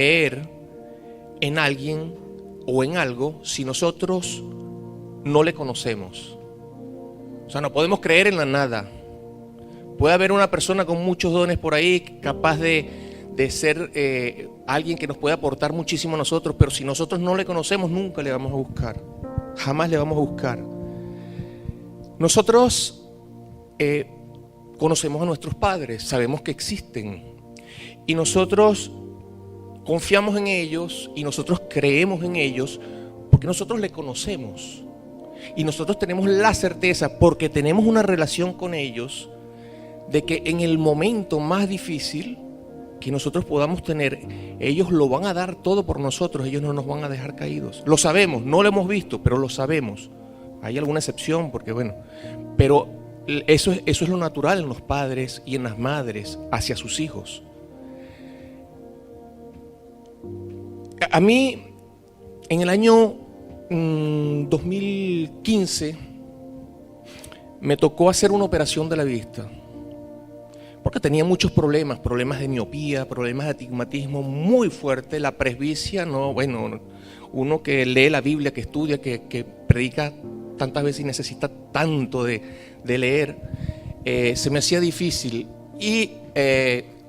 creer en alguien o en algo si nosotros no le conocemos. O sea, no podemos creer en la nada. Puede haber una persona con muchos dones por ahí, capaz de ser alguien que nos puede aportar muchísimo a nosotros, pero si nosotros no le conocemos, nunca le vamos a buscar. Jamás le vamos a buscar. Nosotros conocemos a nuestros padres, sabemos que existen, y nosotros confiamos en ellos y nosotros creemos en ellos porque nosotros le conocemos. Y nosotros tenemos la certeza, porque tenemos una relación con ellos, de que en el momento más difícil que nosotros podamos tener, ellos lo van a dar todo por nosotros, ellos no nos van a dejar caídos. Lo sabemos, no lo hemos visto, pero lo sabemos. Hay alguna excepción, porque bueno, pero eso es lo natural en los padres y en las madres hacia sus hijos. A mí, en el año 2015, me tocó hacer una operación de la vista, porque tenía muchos problemas de miopía, problemas de astigmatismo muy fuerte. La presbicia, no, bueno, uno que lee la Biblia, que estudia, que predica tantas veces y necesita tanto de leer, se me hacía difícil. Y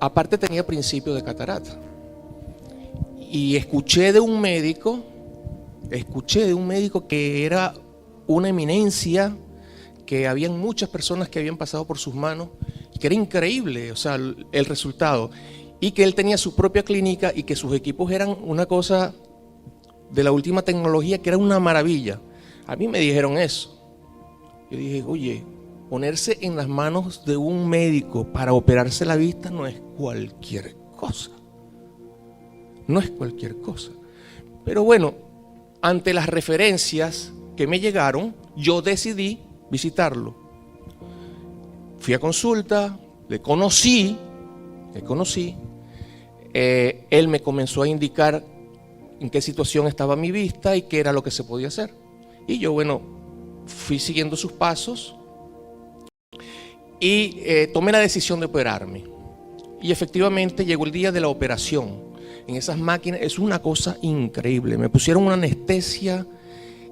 aparte tenía principio de catarata. Y escuché de un médico que era una eminencia, que habían muchas personas que habían pasado por sus manos, que era increíble, o sea, el resultado, y que él tenía su propia clínica y que sus equipos eran una cosa de la última tecnología, que era una maravilla. A mí me dijeron eso. Yo dije, oye, ponerse en las manos de un médico para operarse la vista no es cualquier cosa. No es cualquier cosa. Pero bueno, ante las referencias que me llegaron, yo decidí visitarlo. Fui a consulta, le conocí, él me comenzó a indicar en qué situación estaba mi vista y qué era lo que se podía hacer. Y yo, bueno, fui siguiendo sus pasos y tomé la decisión de operarme. Y efectivamente llegó el día de la operación. En esas máquinas es una cosa increíble. Me pusieron una anestesia,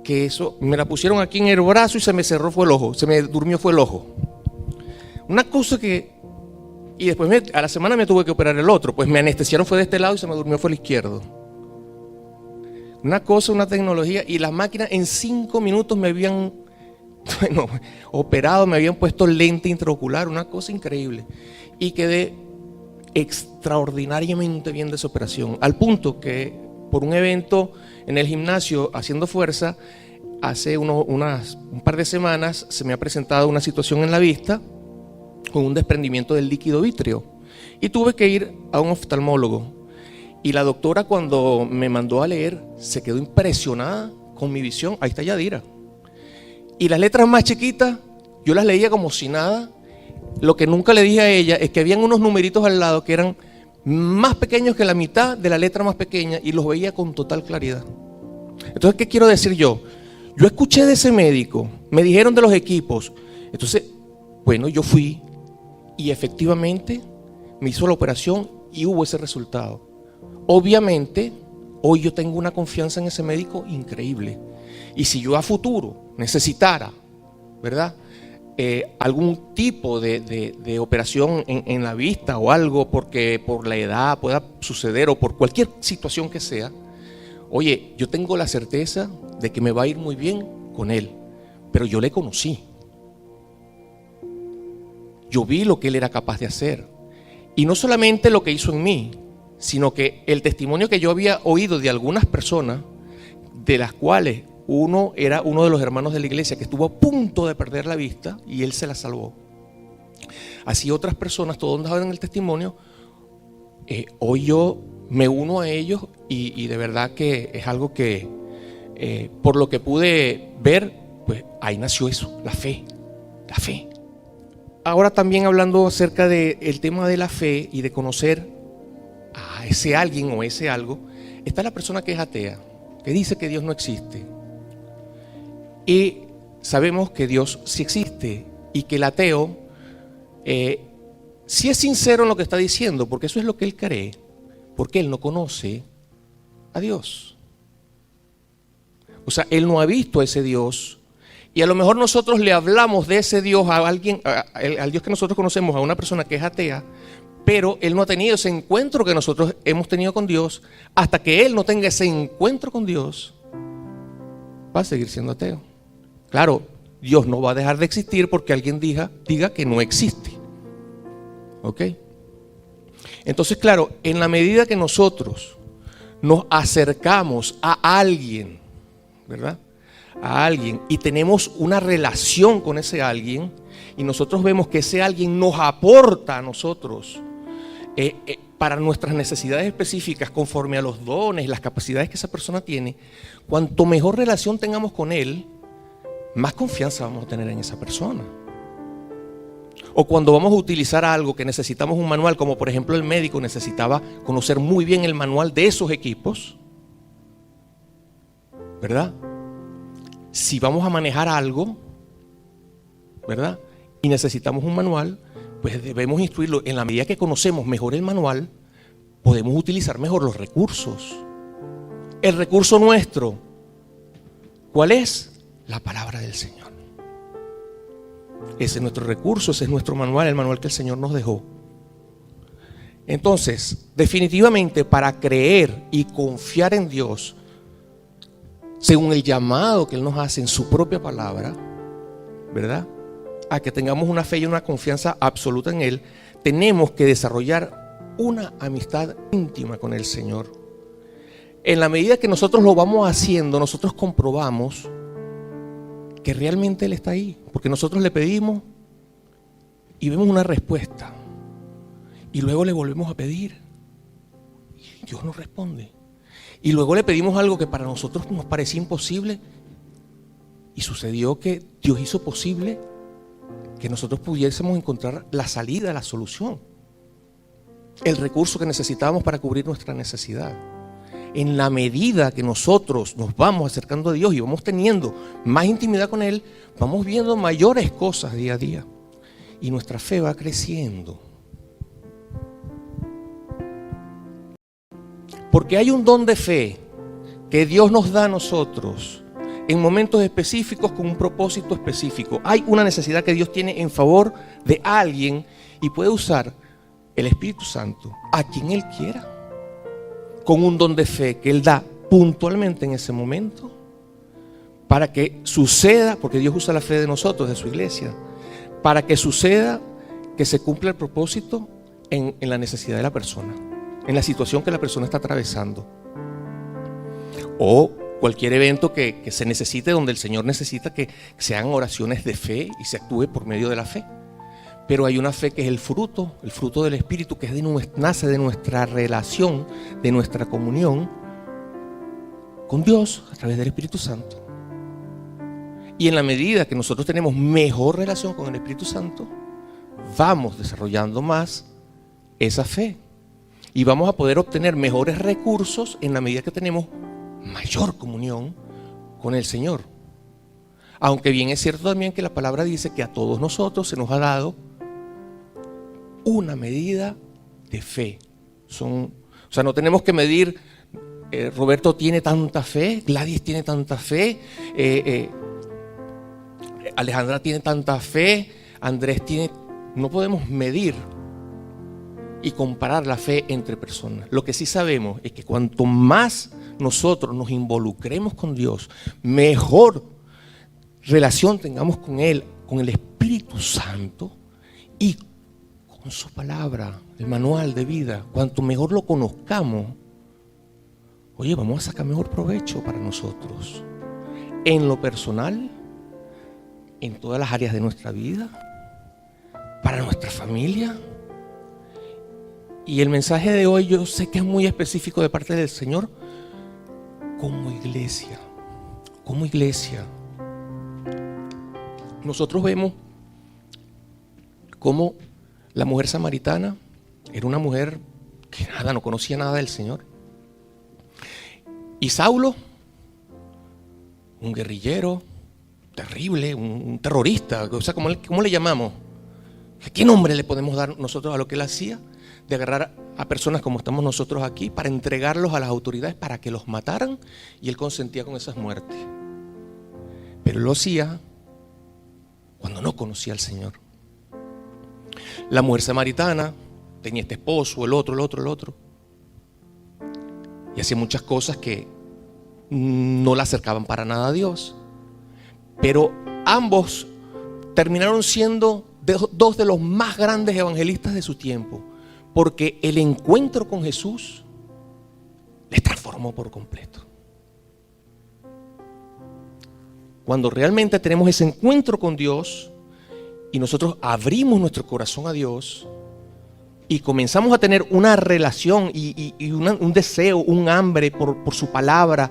que eso, me la pusieron aquí en el brazo y se me cerró fue el ojo, se me durmió fue el ojo. Una cosa que, y después a la semana me tuve que operar el otro, pues me anestesiaron fue de este lado y se me durmió fue el izquierdo. Una cosa, una tecnología, y las máquinas en 5 minutos me habían, bueno, operado, me habían puesto lente intraocular, una cosa increíble. Y quedé extraordinariamente bien de esa operación, al punto que por un evento en el gimnasio haciendo fuerza, hace un par de semanas se me ha presentado una situación en la vista con un desprendimiento del líquido vítreo y tuve que ir a un oftalmólogo, y la doctora, cuando me mandó a leer, se quedó impresionada con mi visión. Ahí está Yadira, y las letras más chiquitas yo las leía como si nada. Lo que nunca le dije a ella es que habían unos numeritos al lado que eran más pequeños que la mitad de la letra más pequeña, y los veía con total claridad. Entonces, ¿qué quiero decir yo? Yo escuché de ese médico, me dijeron de los equipos. Entonces, bueno, yo fui y efectivamente me hizo la operación y hubo ese resultado. Obviamente, hoy yo tengo una confianza en ese médico increíble. Y si yo a futuro necesitara, ¿verdad?, algún tipo de operación en la vista o algo, porque por la edad pueda suceder o por cualquier situación que sea, oye, yo tengo la certeza de que me va a ir muy bien con él. Pero yo le conocí, yo vi lo que él era capaz de hacer, y no solamente lo que hizo en mí, sino que el testimonio que yo había oído de algunas personas, de las cuales uno era uno de los hermanos de la iglesia que estuvo a punto de perder la vista y él se la salvó. Así otras personas, todos daban el testimonio. Hoy yo me uno a ellos y de verdad que es algo que por lo que pude ver, pues ahí nació eso, la fe. Ahora también hablando acerca del tema de la fe y de conocer a ese alguien o ese algo, está la persona que es atea, que dice que Dios no existe. Y sabemos que Dios sí existe, y que el ateo sí es sincero en lo que está diciendo, porque eso es lo que él cree. Porque él no conoce a Dios. O sea, él no ha visto a ese Dios. Y a lo mejor nosotros le hablamos de ese Dios a alguien, al Dios que nosotros conocemos, a una persona que es atea, pero él no ha tenido ese encuentro que nosotros hemos tenido con Dios. Hasta que él no tenga ese encuentro con Dios, va a seguir siendo ateo. Claro, Dios no va a dejar de existir porque alguien diga que no existe. ¿Ok? Entonces, claro, en la medida que nosotros nos acercamos a alguien, ¿verdad? A alguien y tenemos una relación con ese alguien y nosotros vemos que ese alguien nos aporta a nosotros para nuestras necesidades específicas conforme a los dones, las capacidades que esa persona tiene, cuanto mejor relación tengamos con él, más confianza vamos a tener en esa persona. O cuando vamos a utilizar algo que necesitamos un manual, como por ejemplo el médico necesitaba conocer muy bien el manual de esos equipos, ¿verdad? Si vamos a manejar algo, ¿verdad? Y necesitamos un manual, pues debemos instruirlo. En la medida que conocemos mejor el manual, podemos utilizar mejor los recursos. El recurso nuestro, ¿cuál es? La palabra del Señor. Ese es nuestro recurso, ese es nuestro manual, el manual que el Señor nos dejó. Entonces, definitivamente para creer y confiar en Dios, según el llamado que Él nos hace en su propia palabra, ¿verdad? A que tengamos una fe y una confianza absoluta en Él, tenemos que desarrollar una amistad íntima con el Señor. En la medida que nosotros lo vamos haciendo, nosotros comprobamos que realmente Él está ahí, porque nosotros le pedimos y vemos una respuesta y luego le volvemos a pedir y Dios nos responde. Y luego le pedimos algo que para nosotros nos parecía imposible y sucedió que Dios hizo posible que nosotros pudiésemos encontrar la salida, la solución, el recurso que necesitábamos para cubrir nuestra necesidad. En la medida que nosotros nos vamos acercando a Dios y vamos teniendo más intimidad con Él, vamos viendo mayores cosas día a día y nuestra fe va creciendo. Porque hay un don de fe que Dios nos da a nosotros en momentos específicos con un propósito específico. Hay una necesidad que Dios tiene en favor de alguien y puede usar el Espíritu Santo a quien Él quiera, con un don de fe que Él da puntualmente en ese momento para que suceda, porque Dios usa la fe de nosotros, de su iglesia, para que suceda, que se cumpla el propósito en la necesidad de la persona, en la situación que la persona está atravesando, o cualquier evento que se necesite, donde el Señor necesita que sean oraciones de fe y se actúe por medio de la fe. Pero hay una fe que es el fruto del Espíritu, que es nace de nuestra relación, de nuestra comunión con Dios a través del Espíritu Santo. Y en la medida que nosotros tenemos mejor relación con el Espíritu Santo, vamos desarrollando más esa fe. Y vamos a poder obtener mejores recursos en la medida que tenemos mayor comunión con el Señor. Aunque bien es cierto también que la palabra dice que a todos nosotros se nos ha dado una medida de fe. O sea, no tenemos que medir, Roberto tiene tanta fe, Gladys tiene tanta fe, Alejandra tiene tanta fe, Andrés tiene... No podemos medir y comparar la fe entre personas. Lo que sí sabemos es que cuanto más nosotros nos involucremos con Dios, mejor relación tengamos con Él, con el Espíritu Santo y con su palabra, el manual de vida, cuanto mejor lo conozcamos, oye, vamos a sacar mejor provecho para nosotros, en lo personal, en todas las áreas de nuestra vida, para nuestra familia. Y el mensaje de hoy yo sé que es muy específico de parte del Señor, como iglesia, nosotros vemos cómo la mujer samaritana era una mujer que no conocía nada del Señor. Y Saulo, un guerrillero terrible, un terrorista, o sea, ¿cómo le llamamos? ¿Qué nombre le podemos dar nosotros a lo que él hacía? de agarrar a personas como estamos nosotros aquí para entregarlos a las autoridades para que los mataran, y él consentía con esas muertes. Pero él lo hacía cuando no conocía al Señor. La mujer samaritana tenía este esposo, el otro, y hacía muchas cosas que no la acercaban para nada a Dios. Pero ambos terminaron siendo dos de los más grandes evangelistas de su tiempo, porque el encuentro con Jesús les transformó por completo. Cuando realmente tenemos ese encuentro con Dios y nosotros abrimos nuestro corazón a Dios y comenzamos a tener una relación y un deseo, un hambre por su palabra,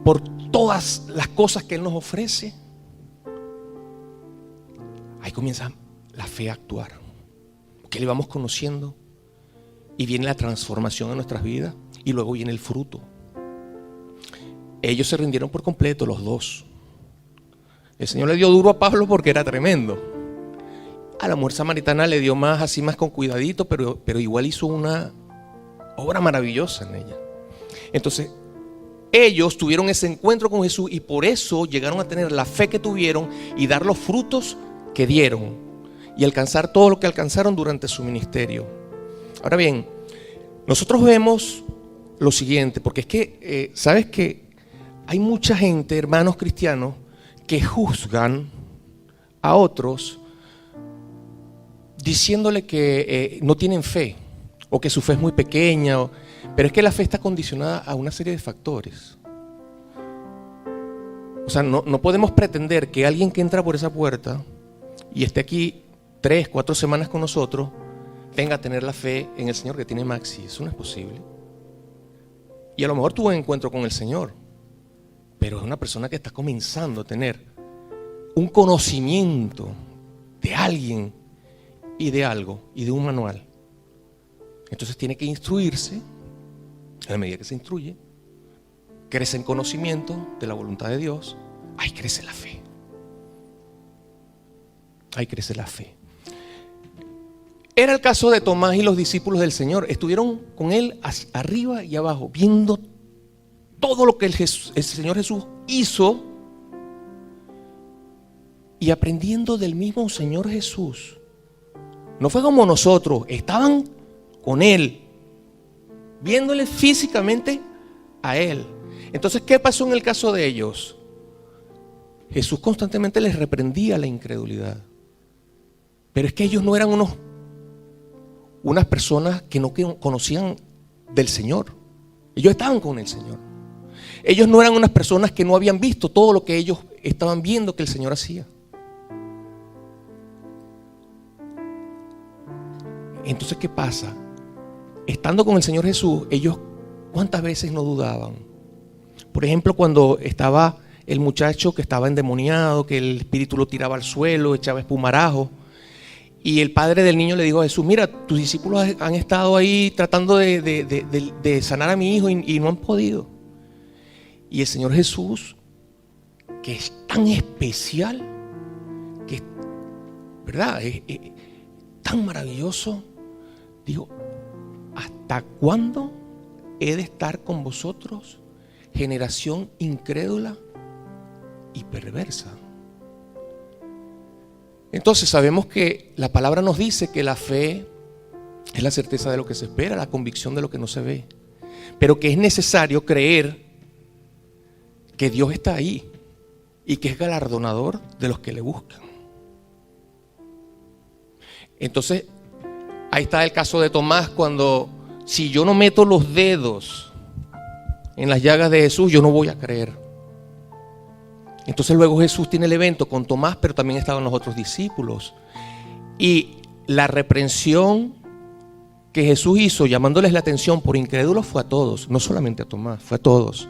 por todas las cosas que Él nos ofrece, ahí comienza la fe a actuar, porque le vamos conociendo y viene la transformación en nuestras vidas y luego viene el fruto. Ellos se rindieron por completo, los dos. El Señor le dio duro a Pablo porque era tremendo. A la mujer samaritana le dio más, así más con cuidadito, pero igual hizo una obra maravillosa en ella. Entonces, ellos tuvieron ese encuentro con Jesús y por eso llegaron a tener la fe que tuvieron y dar los frutos que dieron y alcanzar todo lo que alcanzaron durante su ministerio. Ahora bien, nosotros vemos lo siguiente, porque es que, ¿sabes qué? Hay mucha gente, hermanos cristianos, que juzgan a otros diciéndole que no tienen fe o que su fe es muy pequeña, pero es que la fe está condicionada a una serie de factores. O sea, no podemos pretender que alguien que entra por esa puerta y esté aquí 3, 4 semanas con nosotros venga a tener la fe en el Señor que tiene Maxi. Eso no es posible. Y a lo mejor tuvo un encuentro con el Señor, pero es una persona que está comenzando a tener un conocimiento de alguien y de algo y de un manual. Entonces tiene que instruirse. A la medida que se instruye, crece en conocimiento de la voluntad de Dios. Ahí crece la fe. Ahí crece la fe. Era el caso de Tomás y los discípulos del Señor. Estuvieron con Él arriba y abajo, viendo todo lo que el Señor Jesús hizo y aprendiendo del mismo Señor Jesús. No fue como nosotros, estaban con Él, viéndole físicamente a Él. Entonces, ¿qué pasó en el caso de ellos? Jesús constantemente les reprendía la incredulidad. Pero es que ellos no eran unas personas que no conocían del Señor. Ellos estaban con el Señor. Ellos no eran unas personas que no habían visto todo lo que ellos estaban viendo que el Señor hacía. Entonces, ¿qué pasa? Estando con el Señor Jesús, ellos ¿cuántas veces no dudaban? Por ejemplo, cuando estaba el muchacho que estaba endemoniado, que el espíritu lo tiraba al suelo, echaba espumarajo, y el padre del niño le dijo a Jesús: mira, tus discípulos han estado ahí tratando de sanar a mi hijo y no han podido. Y el Señor Jesús, que es tan especial, que ¿verdad? Es tan maravilloso, dijo: ¿hasta cuándo he de estar con vosotros, generación incrédula y perversa? Entonces sabemos que la palabra nos dice que la fe es la certeza de lo que se espera, la convicción de lo que no se ve, pero que es necesario creer que Dios está ahí y que es galardonador de los que le buscan. Entonces ahí está el caso de Tomás, cuando si yo no meto los dedos en las llagas de Jesús, yo no voy a creer. Entonces luego Jesús tiene el evento con Tomás, pero también estaban los otros discípulos. Y la reprensión que Jesús hizo llamándoles la atención por incrédulos fue a todos, no solamente a Tomás, fue a todos,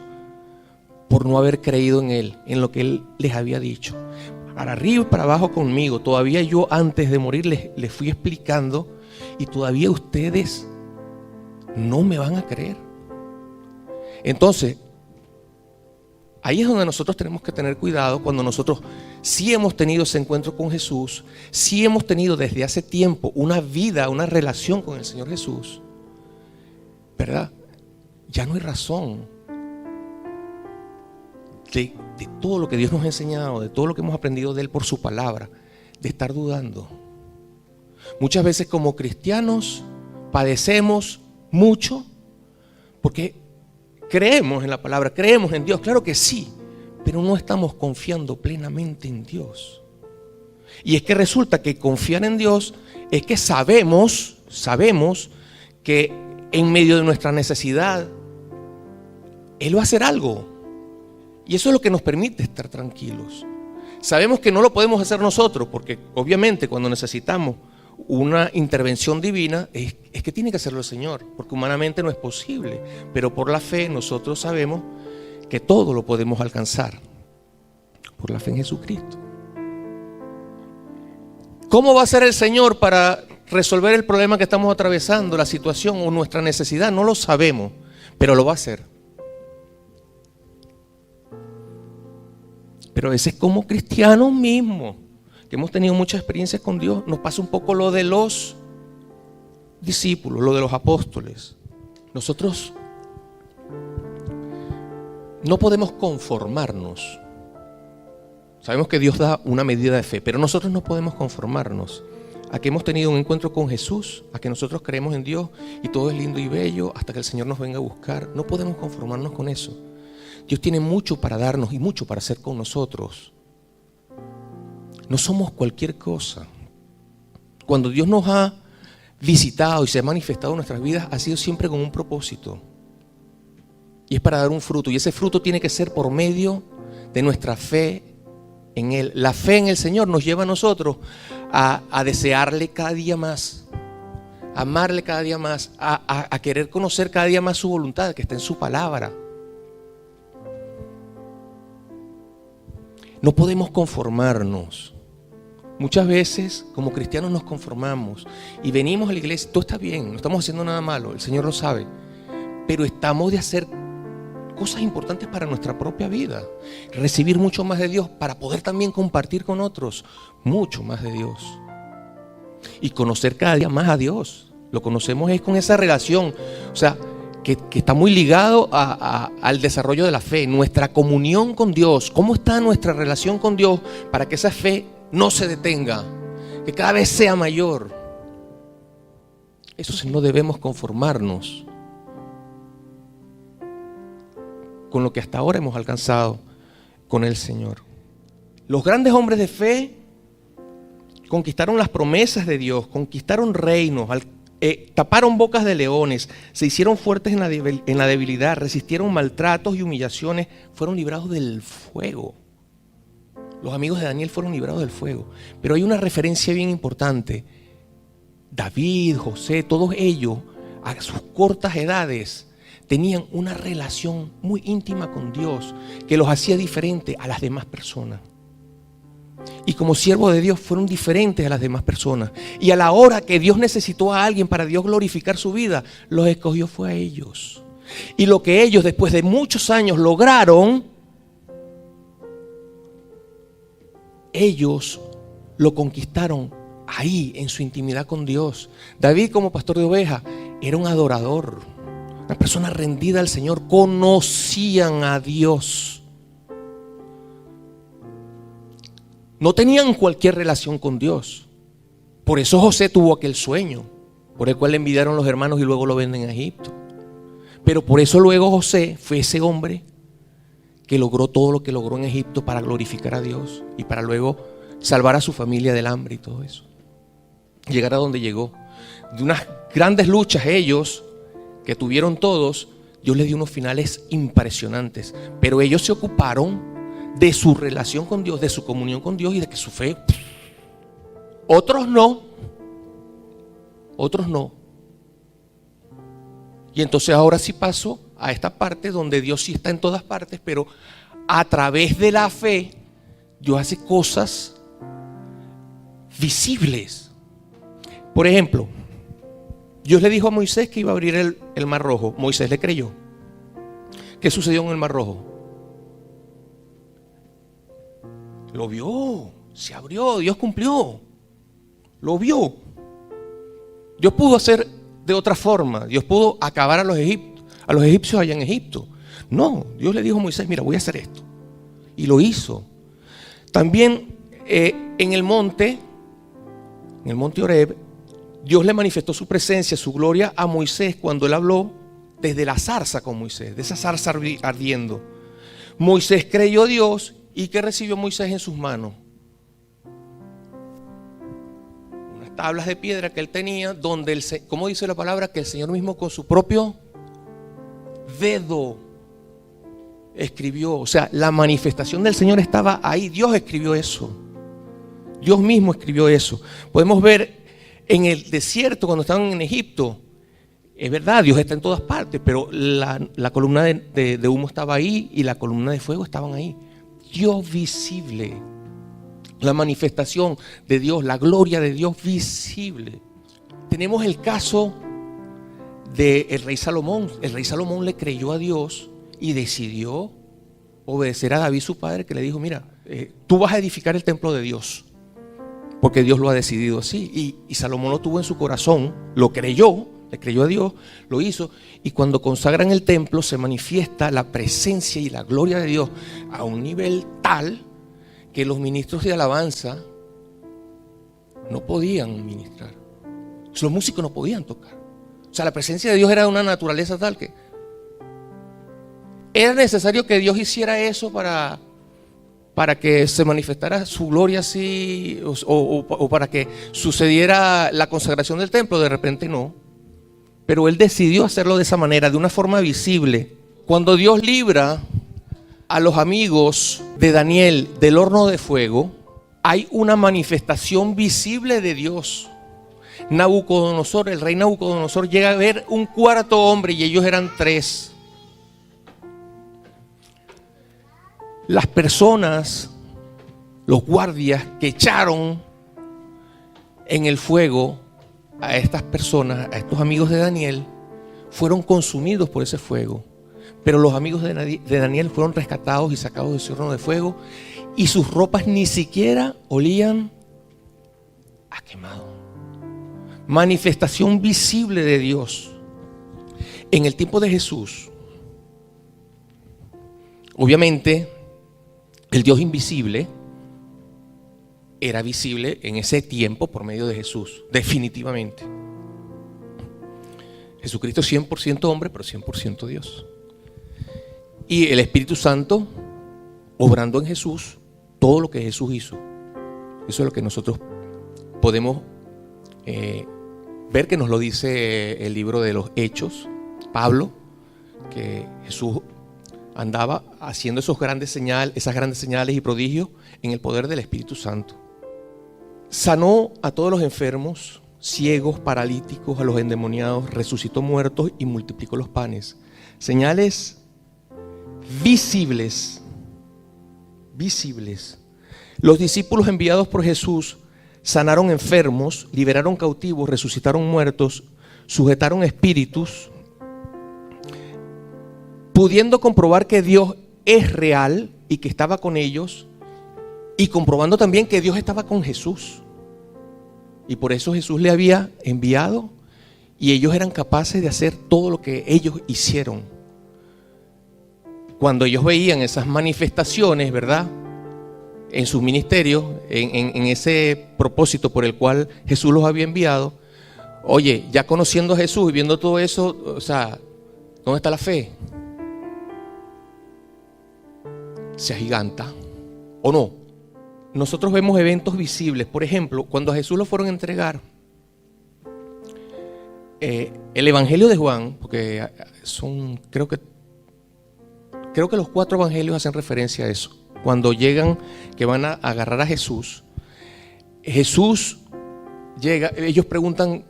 por no haber creído en Él, en lo que Él les había dicho. Para arriba y para abajo conmigo, todavía yo antes de morir les fui explicando y todavía ustedes no me van a creer. Entonces, Ahí es donde nosotros tenemos que tener cuidado cuando nosotros sí hemos tenido ese encuentro con Jesús, sí hemos tenido desde hace tiempo una vida, una relación con el Señor Jesús, ¿verdad? Ya no hay razón de todo lo que Dios nos ha enseñado, de todo lo que hemos aprendido de Él por su palabra, de estar dudando. Muchas veces como cristianos padecemos mucho porque creemos en la palabra, creemos en Dios, claro que sí, pero no estamos confiando plenamente en Dios. Y es que resulta que confiar en Dios es que sabemos que en medio de nuestra necesidad Él va a hacer algo. Y eso es lo que nos permite estar tranquilos. Sabemos que no lo podemos hacer nosotros, porque obviamente cuando necesitamos una intervención divina es que tiene que hacerlo el Señor, porque humanamente no es posible, pero por la fe nosotros sabemos que todo lo podemos alcanzar por la fe en Jesucristo. ¿Cómo va a ser el Señor para resolver el problema que estamos atravesando, la situación o nuestra necesidad? No lo sabemos, pero lo va a hacer. Pero a veces como cristianos mismos, que hemos tenido muchas experiencias con Dios, nos pasa un poco lo de los discípulos, lo de los apóstoles. Nosotros no podemos conformarnos. Sabemos que Dios da una medida de fe, pero nosotros no podemos conformarnos a que hemos tenido un encuentro con Jesús, a que nosotros creemos en Dios y todo es lindo y bello hasta que el Señor nos venga a buscar. No podemos conformarnos con eso. Dios tiene mucho para darnos y mucho para hacer con nosotros. No somos cualquier cosa. Cuando Dios nos ha visitado y se ha manifestado en nuestras vidas, ha sido siempre con un propósito. Y es para dar un fruto. Y ese fruto tiene que ser por medio de nuestra fe en Él. La fe en el Señor nos lleva a nosotros a desearle cada día más, a amarle cada día más, a querer conocer cada día más su voluntad, que está en su palabra. No podemos conformarnos. Muchas veces como cristianos nos conformamos y venimos a la iglesia, todo está bien, no estamos haciendo nada malo, el Señor lo sabe, pero estamos de hacer cosas importantes para nuestra propia vida, recibir mucho más de Dios para poder también compartir con otros mucho más de Dios y conocer cada día más a Dios. Lo conocemos es con esa relación, o sea, que está muy ligado al desarrollo de la fe, nuestra comunión con Dios. ¿Cómo está nuestra relación con Dios para que esa fe no se detenga, que cada vez sea mayor? Eso sí, no debemos conformarnos con lo que hasta ahora hemos alcanzado con el Señor. Los grandes hombres de fe conquistaron las promesas de Dios, conquistaron reinos, taparon bocas de leones, se hicieron fuertes en la debilidad, resistieron maltratos y humillaciones, fueron librados del fuego. Los amigos de Daniel fueron librados del fuego. Pero hay una referencia bien importante. David, José, todos ellos, a sus cortas edades, tenían una relación muy íntima con Dios que los hacía diferentes a las demás personas. Y como siervos de Dios fueron diferentes a las demás personas. Y a la hora que Dios necesitó a alguien para Dios glorificar su vida, los escogió fue a ellos. Y lo que ellos después de muchos años lograron, ellos lo conquistaron ahí en su intimidad con Dios. David, como pastor de ovejas, era un adorador, una persona rendida al Señor, conocían a Dios. No tenían cualquier relación con Dios. Por eso José tuvo aquel sueño, por el cual le envidiaron los hermanos y luego lo venden a Egipto. Pero por eso luego José fue ese hombre que logró todo lo que logró en Egipto para glorificar a Dios y para luego salvar a su familia del hambre y todo eso. Llegar a donde llegó. De unas grandes luchas ellos, que tuvieron todos, Dios les dio unos finales impresionantes. Pero ellos se ocuparon de su relación con Dios, de su comunión con Dios y de que su fe. Otros no. Otros no. Y entonces ahora sí paso a esta parte donde Dios sí está en todas partes, pero a través de la fe Dios hace cosas visibles. Por ejemplo, Dios le dijo a Moisés que iba a abrir el Mar Rojo. Moisés le creyó. ¿Qué sucedió en el Mar Rojo? Lo vio, se abrió, Dios cumplió. Lo vio. Dios pudo hacer de otra forma. Dios pudo acabar a los egipcios allá en Egipto. No, Dios le dijo a Moisés, mira, voy a hacer esto. Y lo hizo. También en el monte Horeb, Dios le manifestó su presencia, su gloria a Moisés cuando él habló desde la zarza con Moisés, de esa zarza ardiendo. Moisés creyó a Dios y ¿qué recibió Moisés en sus manos? Unas tablas de piedra que él tenía donde, ¿cómo dice la palabra? Que el Señor mismo con su propio dedo escribió. O sea, la manifestación del Señor estaba ahí. Dios escribió eso. Dios mismo escribió eso. Podemos ver en el desierto cuando estaban en Egipto. Es verdad, Dios está en todas partes, pero la columna de humo estaba ahí y la columna de fuego estaban ahí. Dios visible. La manifestación de Dios, la gloria de Dios visible. Tenemos el caso del rey Salomón. El rey Salomón le creyó a Dios y decidió obedecer a David su padre, que le dijo, mira, tú vas a edificar el templo de Dios, porque Dios lo ha decidido así. Y Salomón lo tuvo en su corazón, lo creyó, le creyó a Dios, lo hizo. Y cuando consagran el templo se manifiesta la presencia y la gloria de Dios a un nivel tal que los ministros de alabanza no podían ministrar. Los músicos no podían tocar. O sea, la presencia de Dios era de una naturaleza tal que era necesario que Dios hiciera eso para que se manifestara su gloria así, o para que sucediera la consagración del templo. De repente no. Pero Él decidió hacerlo de esa manera, de una forma visible. Cuando Dios libra a los amigos de Daniel del horno de fuego, hay una manifestación visible de Dios. Nabucodonosor, el rey Nabucodonosor, llega a ver un cuarto hombre y ellos eran 3. Las personas, los guardias que echaron en el fuego a estas personas, a estos amigos de Daniel, fueron consumidos por ese fuego. Pero los amigos de Daniel fueron rescatados y sacados de ese horno de fuego y sus ropas ni siquiera olían a quemado. Manifestación visible de Dios. En el tiempo de Jesús, obviamente, el Dios invisible era visible en ese tiempo por medio de Jesús, definitivamente. Jesucristo es 100% hombre, pero 100% Dios. Y el Espíritu Santo obrando en Jesús todo lo que Jesús hizo. Eso es lo que nosotros podemos ver, que nos lo dice el libro de los Hechos, Pablo, que Jesús andaba haciendo esas grandes señales y prodigios en el poder del Espíritu Santo. Sanó a todos los enfermos, ciegos, paralíticos, a los endemoniados, resucitó muertos y multiplicó los panes. Señales visibles. Los discípulos enviados por Jesús sanaron enfermos, liberaron cautivos, resucitaron muertos, sujetaron espíritus, pudiendo comprobar que Dios es real y que estaba con ellos, y comprobando también que Dios estaba con Jesús. Y por eso Jesús le había enviado y ellos eran capaces de hacer todo lo que ellos hicieron. Cuando ellos veían esas manifestaciones, ¿verdad?, en sus ministerios, en ese propósito por el cual Jesús los había enviado, oye, ya conociendo a Jesús y viendo todo eso, o sea, ¿dónde está la fe? Se agiganta, ¿o no? Nosotros vemos eventos visibles. Por ejemplo, cuando a Jesús lo fueron a entregar, el Evangelio de Juan, porque son, creo que los 4 evangelios hacen referencia a eso. Cuando llegan, que van a agarrar a Jesús, Jesús llega, ellos preguntan,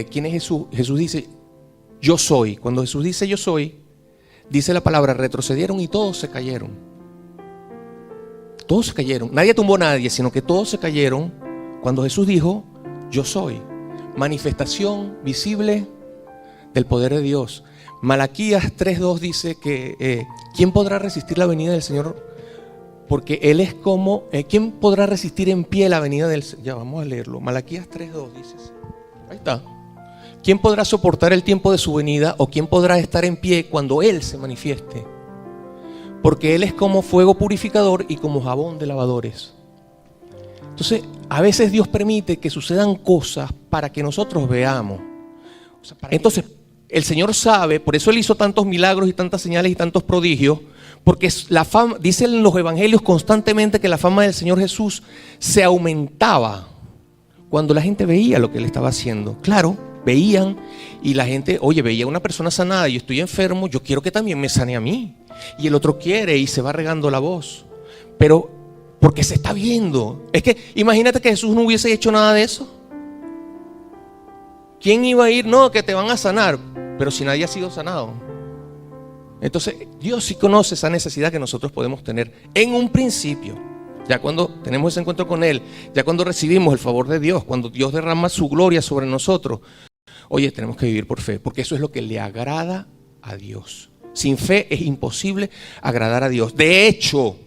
¿quién es Jesús? Jesús dice, yo soy. Cuando Jesús dice yo soy, dice la palabra, retrocedieron y todos se cayeron. Todos se cayeron. Nadie tumbó a nadie, sino que todos se cayeron cuando Jesús dijo, yo soy. Manifestación visible del poder de Dios. Malaquías 3:2 dice que ¿quién podrá resistir la venida del Señor Porque Él es como, ¿quién podrá resistir en pie la venida del Señor? Ya vamos a leerlo. Malaquías 3:2 dice así. Ahí está. ¿Quién podrá soportar el tiempo de su venida o quién podrá estar en pie cuando Él se manifieste? Porque Él es como fuego purificador y como jabón de lavadores. Entonces, a veces Dios permite que sucedan cosas para que nosotros veamos. Entonces, el Señor sabe, por eso Él hizo tantos milagros y tantas señales y tantos prodigios, porque la fama, dicen los evangelios constantemente que la fama del Señor Jesús se aumentaba cuando la gente veía lo que Él estaba haciendo. Claro, veían y la gente, oye, veía a una persona sanada y yo estoy enfermo, yo quiero que también me sane a mí. Y el otro quiere y se va regando la voz. Pero porque se está viendo. Es que imagínate que Jesús no hubiese hecho nada de eso. ¿Quién iba a ir? No, que te van a sanar. Pero si nadie ha sido sanado. Entonces Dios sí conoce esa necesidad que nosotros podemos tener en un principio. Ya cuando tenemos ese encuentro con Él, ya cuando recibimos el favor de Dios, cuando Dios derrama su gloria sobre nosotros, oye, tenemos que vivir por fe, porque eso es lo que le agrada a Dios. Sin fe es imposible agradar a Dios. De hecho,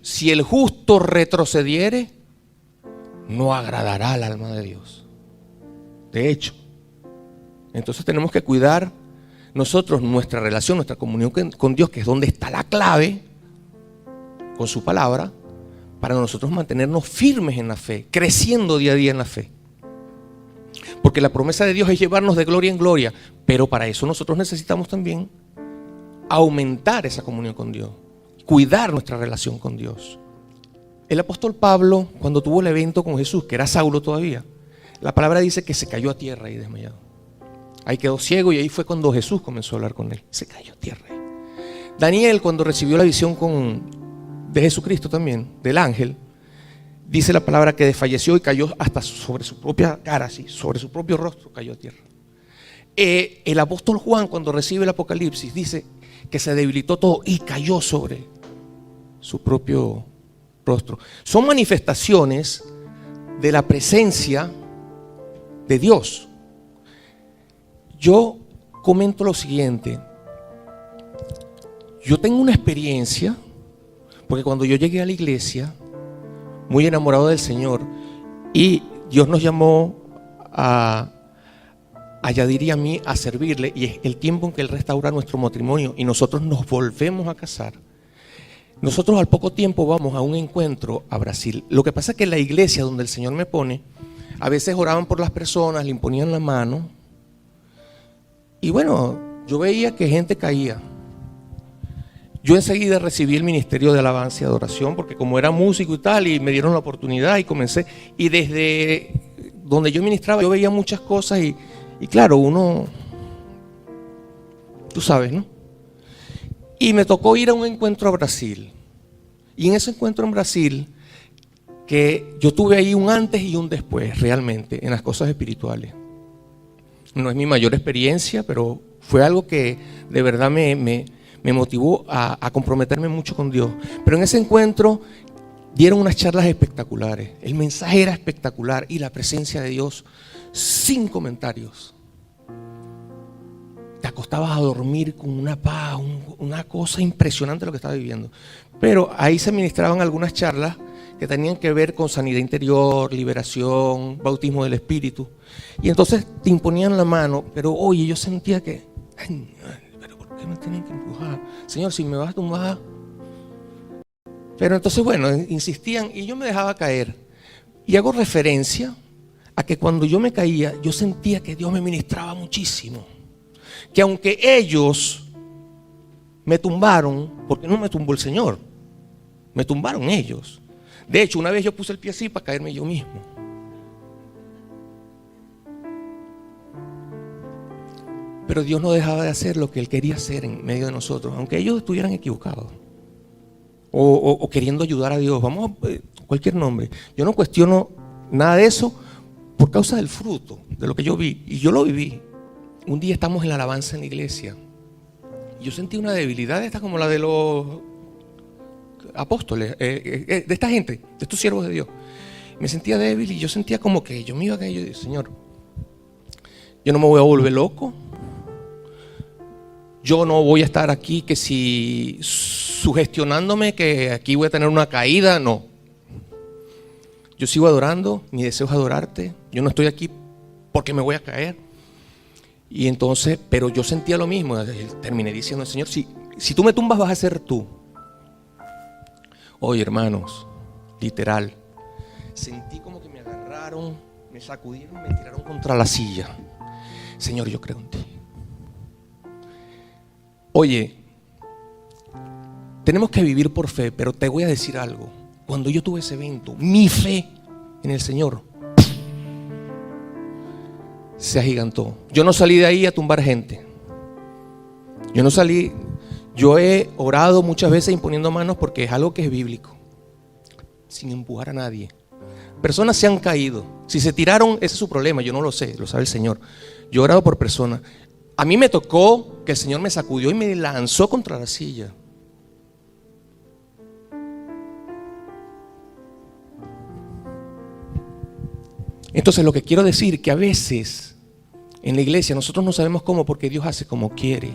si el justo retrocediere, no agradará al alma de Dios. De hecho. Entonces tenemos que cuidar nosotros nuestra relación, nuestra comunión con Dios, que es donde está la clave, con su palabra, para nosotros mantenernos firmes en la fe, creciendo día a día en la fe. Porque la promesa de Dios es llevarnos de gloria en gloria, pero para eso nosotros necesitamos también aumentar esa comunión con Dios, cuidar nuestra relación con Dios. El apóstol Pablo, cuando tuvo el evento con Jesús, que era Saulo todavía, la palabra dice que se cayó a tierra y desmayado. Ahí quedó ciego y ahí fue cuando Jesús comenzó a hablar con él. Se cayó a tierra. Daniel, cuando recibió la visión de Jesucristo también, del ángel, dice la palabra que desfalleció y cayó hasta sobre su propia cara, así, sobre su propio rostro cayó a tierra. El apóstol Juan, cuando recibe el Apocalipsis, dice que se debilitó todo y cayó sobre su propio rostro. Son manifestaciones de la presencia de Dios. Yo comento lo siguiente. Yo tengo una experiencia, porque cuando yo llegué a la iglesia, muy enamorado del Señor, y Dios nos llamó a Yadir y a mí a servirle, y es el tiempo en que Él restaura nuestro matrimonio y nosotros nos volvemos a casar. Nosotros al poco tiempo vamos a un encuentro a Brasil. Lo que pasa es que en la iglesia donde el Señor me pone, a veces oraban por las personas, le imponían la mano, y bueno, yo veía que gente caía. Yo enseguida recibí el ministerio de alabanza y adoración, porque como era músico y tal, y me dieron la oportunidad y comencé. Y desde donde yo ministraba, yo veía muchas cosas y claro, uno, tú sabes, ¿no? Y me tocó ir a un encuentro a Brasil. Y en ese encuentro en Brasil, que yo tuve ahí un antes y un después, realmente, en las cosas espirituales. No es mi mayor experiencia, pero fue algo que de verdad me motivó a comprometerme mucho con Dios. Pero en ese encuentro dieron unas charlas espectaculares. El mensaje era espectacular y la presencia de Dios sin comentarios. Te acostabas a dormir con una paz, una cosa impresionante lo que estaba viviendo. Pero ahí se ministraban algunas charlas que tenían que ver con sanidad interior, liberación, bautismo del Espíritu. Y entonces te imponían la mano, pero oye, yo sentía que, pero ¿por qué me tienen que empujar? Señor, si me vas a tumbar. Pero entonces, bueno, insistían y yo me dejaba caer. Y hago referencia a que cuando yo me caía, yo sentía que Dios me ministraba muchísimo. Que aunque ellos me tumbaron, porque no me tumbó el Señor, me tumbaron ellos. De hecho, una vez yo puse el pie así para caerme yo mismo. Pero Dios no dejaba de hacer lo que Él quería hacer en medio de nosotros, aunque ellos estuvieran equivocados o queriendo ayudar a Dios. Vamos a cualquier nombre. Yo no cuestiono nada de eso por causa del fruto, de lo que yo vi. Y yo lo viví. Un día estamos en la alabanza en la iglesia. Yo sentí una debilidad esta como la de los apóstoles, de esta gente, de estos siervos de Dios. Me sentía débil y yo sentía como que yo me iba a caer. Yo dije, Señor, yo no me voy a volver loco. Yo no voy a estar aquí que si sugestionándome que aquí voy a tener una caída, no. Yo sigo adorando, mi deseo es adorarte. Yo no estoy aquí porque me voy a caer. Y entonces, pero yo sentía lo mismo. Terminé diciendo, Señor, si tú me tumbas vas a ser tú. Oye, hermanos, literal, sentí como que me agarraron, me sacudieron, me tiraron contra la silla. Señor, yo creo en ti. Oye, tenemos que vivir por fe, pero te voy a decir algo. Cuando yo tuve ese evento, mi fe en el Señor se agigantó. Yo no salí de ahí a tumbar gente. Yo he orado muchas veces imponiendo manos porque es algo que es bíblico, sin empujar a nadie. Personas se han caído. Si se tiraron, ese es su problema, yo no lo sé, lo sabe el Señor. Yo he orado por personas. A mí me tocó que el Señor me sacudió y me lanzó contra la silla. Entonces lo que quiero decir que a veces en la iglesia nosotros no sabemos cómo, porque Dios hace como quiere.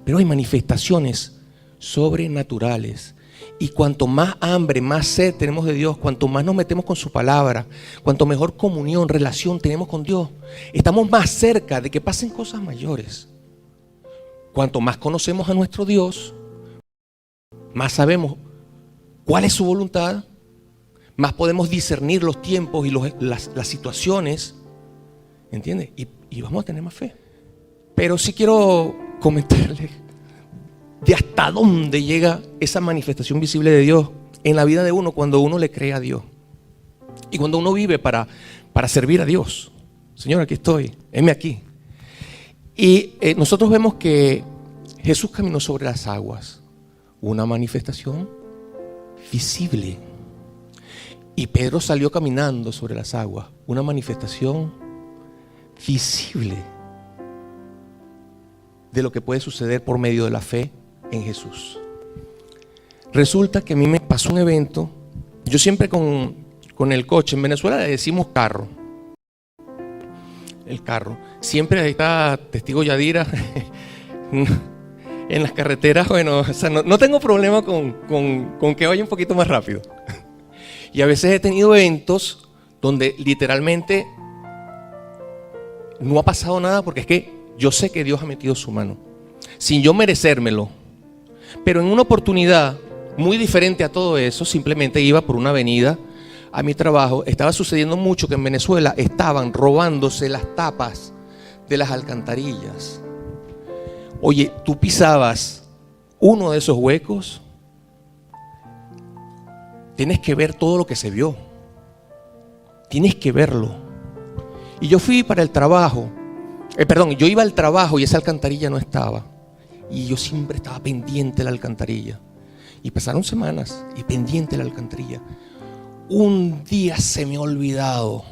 Pero hay manifestaciones sobrenaturales. Y cuanto más hambre, más sed tenemos de Dios, cuanto más nos metemos con su palabra, cuanto mejor comunión, relación tenemos con Dios, estamos más cerca de que pasen cosas mayores. Cuanto más conocemos a nuestro Dios, más sabemos cuál es su voluntad, más podemos discernir los tiempos y las situaciones, ¿entiendes? Y vamos a tener más fe. Pero sí quiero comentarles de hasta dónde llega esa manifestación visible de Dios en la vida de uno cuando uno le cree a Dios. Y cuando uno vive para servir a Dios. Señor, aquí estoy, heme aquí. Y nosotros vemos que Jesús caminó sobre las aguas, una manifestación visible. Y Pedro salió caminando sobre las aguas, una manifestación visible de lo que puede suceder por medio de la fe en Jesús. Resulta que a mí me pasó un evento. Yo siempre con el coche, en Venezuela le decimos carro. El carro. Siempre ahí está testigo Yadira. En las carreteras, bueno, o sea, no tengo problema con que vaya un poquito más rápido. Y a veces he tenido eventos donde literalmente no ha pasado nada, porque es que yo sé que Dios ha metido su mano, sin yo merecérmelo. Pero en una oportunidad muy diferente a todo eso, simplemente iba por una avenida a mi trabajo. Estaba sucediendo mucho que en Venezuela estaban robándose las tapas de las alcantarillas. Oye, tú pisabas uno de esos huecos, tienes que ver todo lo que se vio. Tienes que verlo. Y yo fui para el trabajo. Yo iba al trabajo y esa alcantarilla no estaba. Y yo siempre estaba pendiente de la alcantarilla. Y pasaron semanas y pendiente de la alcantarilla. Un día se me ha olvidado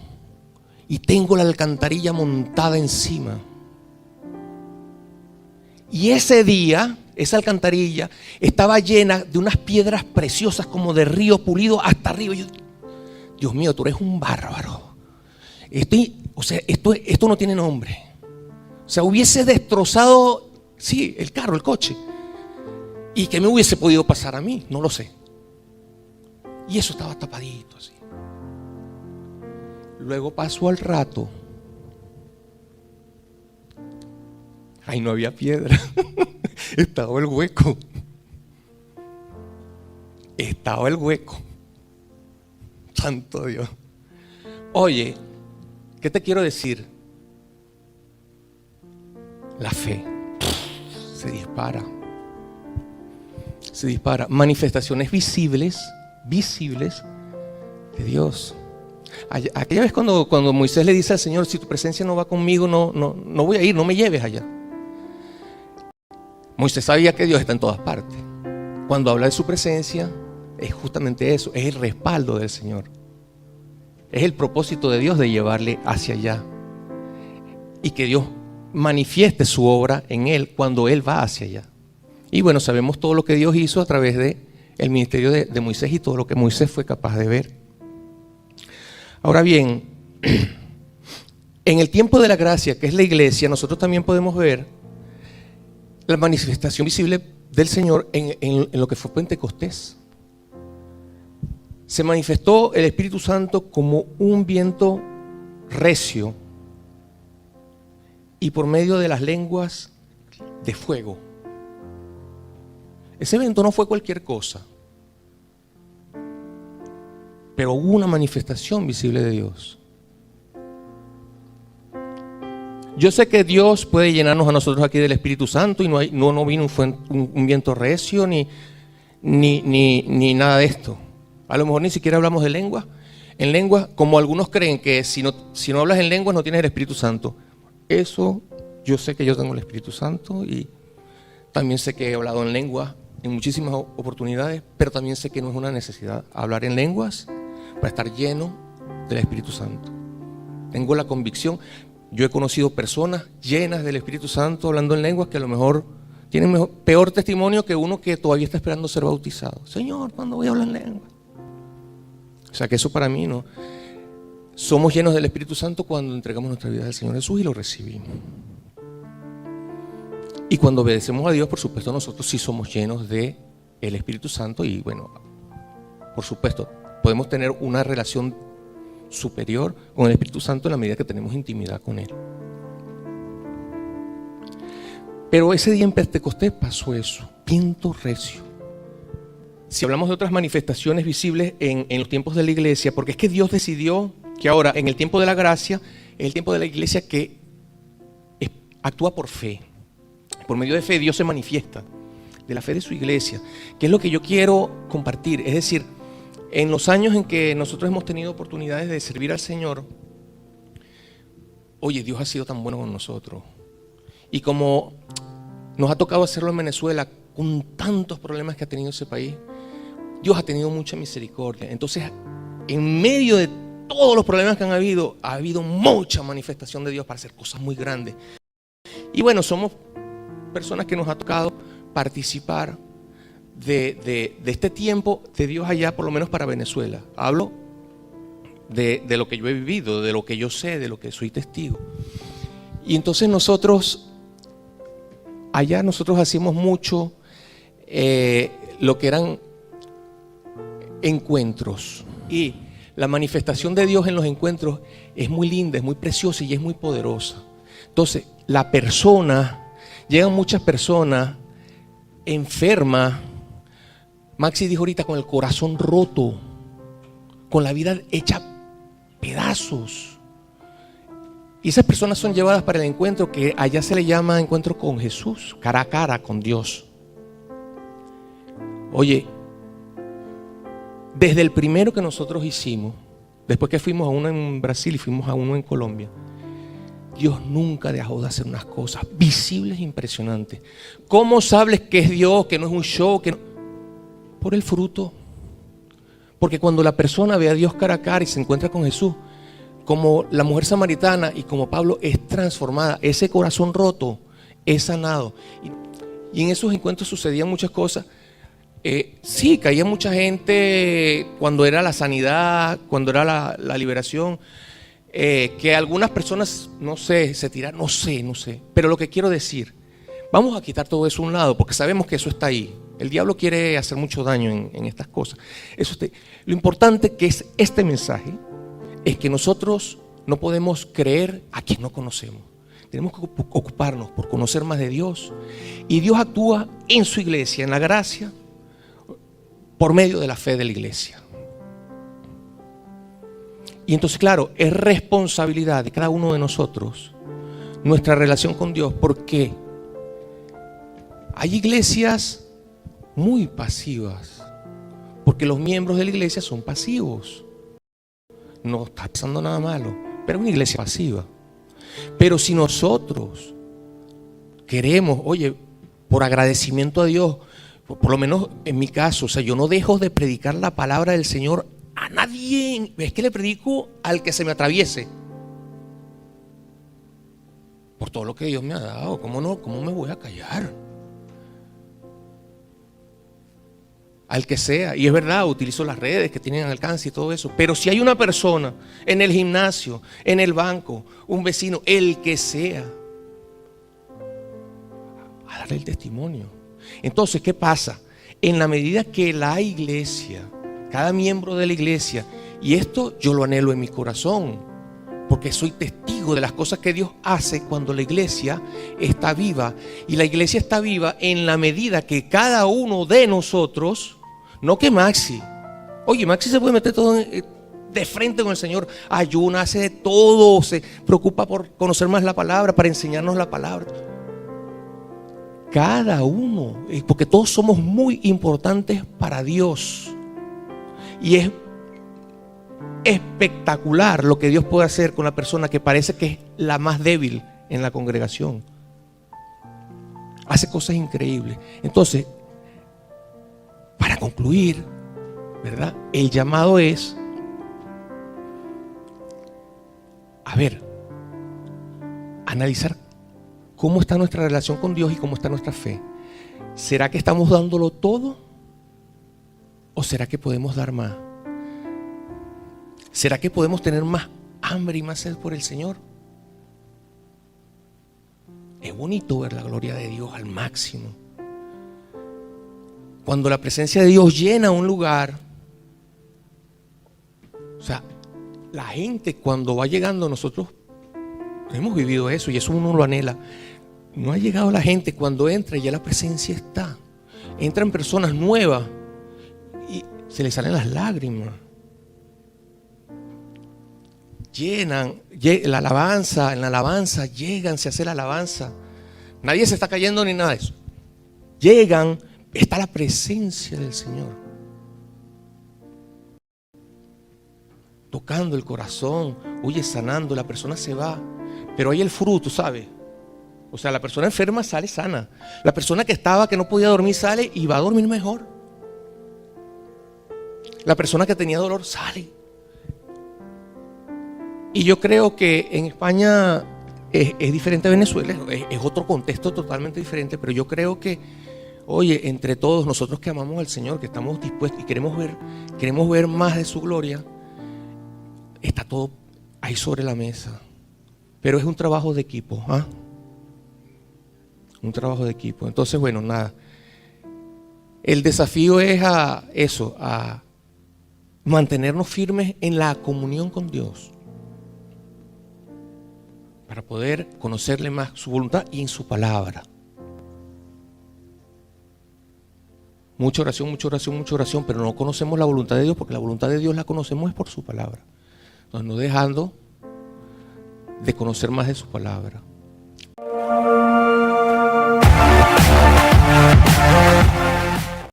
y tengo la alcantarilla montada encima. Y ese día, esa alcantarilla estaba llena de unas piedras preciosas como de río pulido hasta arriba. Yo, Dios mío, tú eres un bárbaro. Esto no tiene nombre. O sea, hubiese destrozado, sí, el carro, el coche. ¿Y qué me hubiese podido pasar a mí? No lo sé. Y eso estaba tapadito así. Luego pasó al rato. Ahí no había piedra. Estaba el hueco. Estaba el hueco. Santo Dios. Oye, ¿qué te quiero decir? La fe se dispara. Se dispara. Manifestaciones visibles de Dios. Aquella vez cuando Moisés le dice al Señor, si tu presencia no va conmigo, no voy a ir, no me lleves allá. Moisés sabía que Dios está en todas partes. Cuando habla de su presencia, es justamente eso, es el respaldo del Señor. Es el propósito de Dios de llevarle hacia allá. Y que Dios manifieste su obra en él cuando él va hacia allá. Y bueno, sabemos todo lo que Dios hizo a través del ministerio de Moisés y todo lo que Moisés fue capaz de ver. Ahora bien, en el tiempo de la gracia, que es la iglesia, nosotros también podemos ver la manifestación visible del Señor en lo que fue Pentecostés. Se manifestó el Espíritu Santo como un viento recio y por medio de las lenguas de fuego. Ese evento no fue cualquier cosa, pero hubo una manifestación visible de Dios. Yo sé que Dios puede llenarnos a nosotros aquí del Espíritu Santo y no vino un viento recio ni nada de esto. A lo mejor ni siquiera hablamos de lengua. En lengua, como algunos creen que si no hablas en lenguas no tienes el Espíritu Santo. Eso, yo sé que yo tengo el Espíritu Santo y también sé que he hablado en lengua en muchísimas oportunidades, pero también sé que no es una necesidad hablar en lenguas para estar lleno del Espíritu Santo. Tengo la convicción, yo he conocido personas llenas del Espíritu Santo hablando en lenguas que a lo mejor tienen peor testimonio que uno que todavía está esperando ser bautizado. Señor, ¿cuándo voy a hablar en lenguas? O sea que eso para mí no. Somos llenos del Espíritu Santo cuando entregamos nuestra vida al Señor Jesús y lo recibimos. Y cuando obedecemos a Dios, por supuesto, nosotros sí somos llenos del Espíritu Santo y bueno, por supuesto, podemos tener una relación superior con el Espíritu Santo en la medida que tenemos intimidad con Él. Pero ese día en Pentecostés pasó eso, viento recio. Si hablamos de otras manifestaciones visibles en los tiempos de la iglesia, porque es que Dios decidió que ahora, en el tiempo de la gracia, es el tiempo de la iglesia que actúa por fe. Por medio de fe Dios se manifiesta, de la fe de su iglesia, que es lo que yo quiero compartir. Es decir, en los años en que nosotros hemos tenido oportunidades de servir al Señor, oye, Dios ha sido tan bueno con nosotros. Y como nos ha tocado hacerlo en Venezuela, con tantos problemas que ha tenido ese país, Dios ha tenido mucha misericordia. Entonces, en medio de todos los problemas que ha habido mucha manifestación de Dios para hacer cosas muy grandes. Y bueno, somos personas que nos ha tocado participar de este tiempo de Dios allá, por lo menos para Venezuela. Hablo de lo que yo he vivido, de lo que yo sé, de lo que soy testigo. Y entonces allá nosotros hacíamos mucho lo que eran encuentros. Y la manifestación de Dios en los encuentros es muy linda, es muy preciosa y es muy poderosa. Entonces, llegan muchas personas enfermas, Maxi dijo ahorita, con el corazón roto, con la vida hecha pedazos. Y esas personas son llevadas para el encuentro que allá se le llama encuentro con Jesús, cara a cara con Dios. Oye, desde el primero que nosotros hicimos, después que fuimos a uno en Brasil y fuimos a uno en Colombia, Dios nunca dejó de hacer unas cosas visibles e impresionantes. ¿Cómo sabes que es Dios, que no es un show? Por el fruto. Porque cuando la persona ve a Dios cara a cara y se encuentra con Jesús, como la mujer samaritana y como Pablo, es transformada. Ese corazón roto es sanado. Y en esos encuentros sucedían muchas cosas. Sí, caía mucha gente cuando era la sanidad, cuando era la liberación. Que algunas personas, no sé, se tiraron, no sé. Pero lo que quiero decir, vamos a quitar todo eso a un lado, porque sabemos que eso está ahí. El diablo quiere hacer mucho daño en estas cosas. Lo importante que es este mensaje es que nosotros no podemos creer a quien no conocemos. Tenemos que ocuparnos por conocer más de Dios. Y Dios actúa en su iglesia, en la gracia, por medio de la fe de la iglesia. Y entonces, claro, es responsabilidad de cada uno de nosotros nuestra relación con Dios, porque hay iglesias muy pasivas, porque los miembros de la iglesia son pasivos. No está pasando nada malo, pero es una iglesia pasiva. Pero si nosotros queremos, oye, por agradecimiento a Dios, por lo menos en mi caso, o sea, yo no dejo de predicar la palabra del Señor a nadie, es que le predico al que se me atraviese. Por todo lo que Dios me ha dado, ¿cómo no? ¿Cómo me voy a callar? Al que sea, y es verdad, utilizo las redes que tienen alcance y todo eso, pero si hay una persona en el gimnasio, en el banco, un vecino, el que sea, a darle el testimonio. Entonces, ¿qué pasa? En la medida que la iglesia, cada miembro de la iglesia, y esto yo lo anhelo en mi corazón, porque soy testigo de las cosas que Dios hace cuando la iglesia está viva. Y la iglesia está viva en la medida que cada uno de nosotros, no que Maxi, oye, Maxi se puede meter todo de frente con el Señor, ayuna, hace de todo, se preocupa por conocer más la palabra, para enseñarnos la palabra. Cada uno, porque todos somos muy importantes para Dios. Y es espectacular lo que Dios puede hacer con la persona que parece que es la más débil en la congregación. Hace cosas increíbles. Entonces, para concluir, ¿verdad? El llamado es, a ver, analizar cómo está nuestra relación con Dios y cómo está nuestra fe. ¿Será que estamos dándolo todo? ¿O será que podemos dar más? ¿Será que podemos tener más hambre y más sed por el Señor? Es bonito ver la gloria de Dios al máximo. Cuando la presencia de Dios llena un lugar, o sea, la gente cuando va llegando, nosotros hemos vivido eso y eso uno lo anhela. No ha llegado la gente, cuando entra ya la presencia está. Entran personas nuevas y se les salen las lágrimas. Llenan la alabanza, en la alabanza llegan, se hace la alabanza. Nadie se está cayendo ni nada de eso. Llegan, está la presencia del Señor. Tocando el corazón, oye, sanando, la persona se va. Pero hay el fruto, ¿sabes? O sea, la persona enferma sale sana. La persona que no podía dormir sale y va a dormir mejor. La persona que tenía dolor sale. Y yo creo que en España es diferente a Venezuela, es otro contexto totalmente diferente, pero yo creo que, oye, entre todos nosotros que amamos al Señor, que estamos dispuestos y queremos ver más de su gloria, está todo ahí sobre la mesa. Pero es un trabajo de equipo, ¿ah? Un trabajo de equipo. Entonces, bueno, nada. El desafío es a mantenernos firmes en la comunión con Dios, para poder conocerle más su voluntad y en su palabra. Mucha oración, mucha oración, mucha oración, pero no conocemos la voluntad de Dios, porque la voluntad de Dios la conocemos es por su palabra. Entonces, no dejando de conocer más de su palabra.